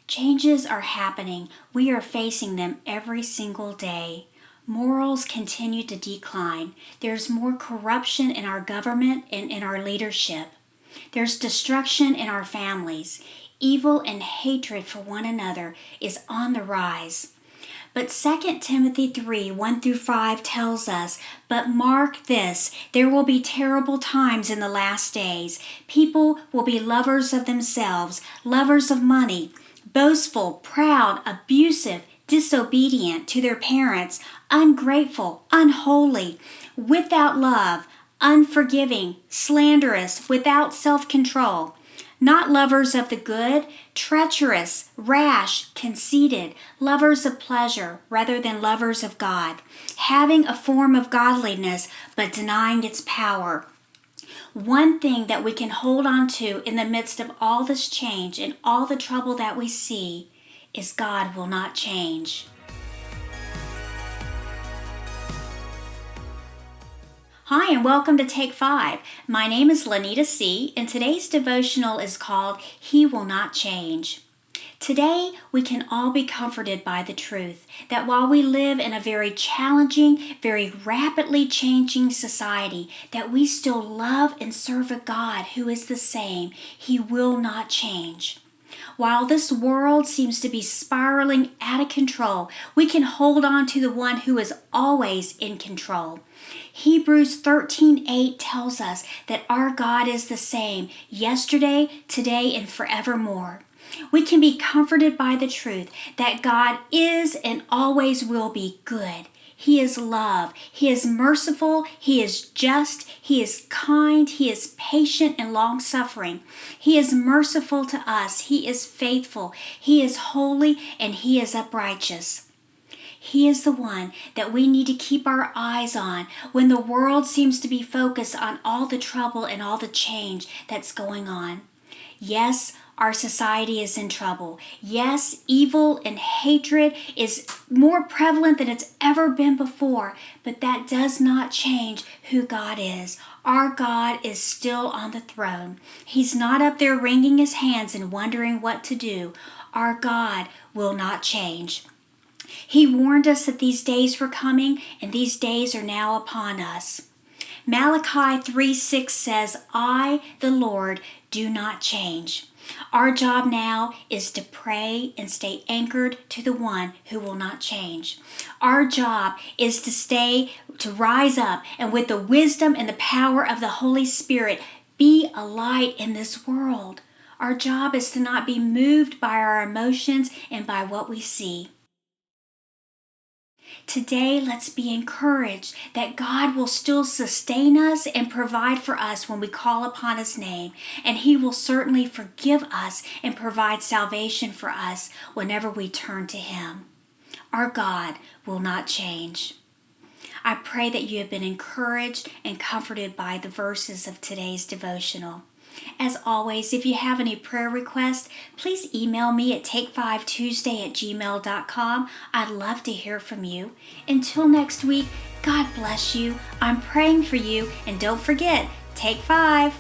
Changes are happening. We are facing them every single day. Morals continue to decline. There's more corruption in our government and in our leadership. There's destruction in our families. Evil and hatred for one another is on the rise. But 2 Timothy 3, 1-5 tells us, "But mark this, there will be terrible times in the last days. People will be lovers of themselves, lovers of money, boastful, proud, abusive, disobedient to their parents, ungrateful, unholy, without love, unforgiving, slanderous, without self-control, not lovers of the good, treacherous, rash, conceited, lovers of pleasure rather than lovers of God, having a form of godliness but denying its power." One thing that we can hold on to in the midst of all this change and all the trouble that we see is God will not change. Hi, and welcome to Take 5. My name is Lanita, Seay, and today's devotional is called He Will Not Change. Today, we can all be comforted by the truth that while we live in a very challenging, very rapidly changing society, that we still love and serve a God who is the same. He will not change. While this world seems to be spiraling out of control, we can hold on to the one who is always in control. Hebrews 13:8 tells us that our God is the same yesterday, today, and forevermore. We can be comforted by the truth that God is and always will be good. He is love. He is merciful. He is just. He is kind. He is patient and long-suffering. He is merciful to us. He is faithful. He is holy, and He is uprighteous. He is the one that we need to keep our eyes on when the world seems to be focused on all the trouble and all the change that's going on. Yes, our society is in trouble. Yes, evil and hatred is more prevalent than it's ever been before, but that does not change who God is. Our God is still on the throne. He's not up there wringing His hands and wondering what to do. Our God will not change. He warned us that these days were coming, and these days are now upon us. Malachi 3:6 says, "I, the Lord, do not change." Our job now is to pray and stay anchored to the one who will not change. Our job is to rise up and with the wisdom and the power of the Holy Spirit, be a light in this world. Our job is to not be moved by our emotions and by what we see. Today, let's be encouraged that God will still sustain us and provide for us when we call upon His name, and He will certainly forgive us and provide salvation for us whenever we turn to Him. Our God will not change. I pray that you have been encouraged and comforted by the verses of today's devotional. As always, if you have any prayer requests, please email me at take5tuesday@gmail.com. I'd love to hear from you. Until next week, God bless you. I'm praying for you, and don't forget, take 5.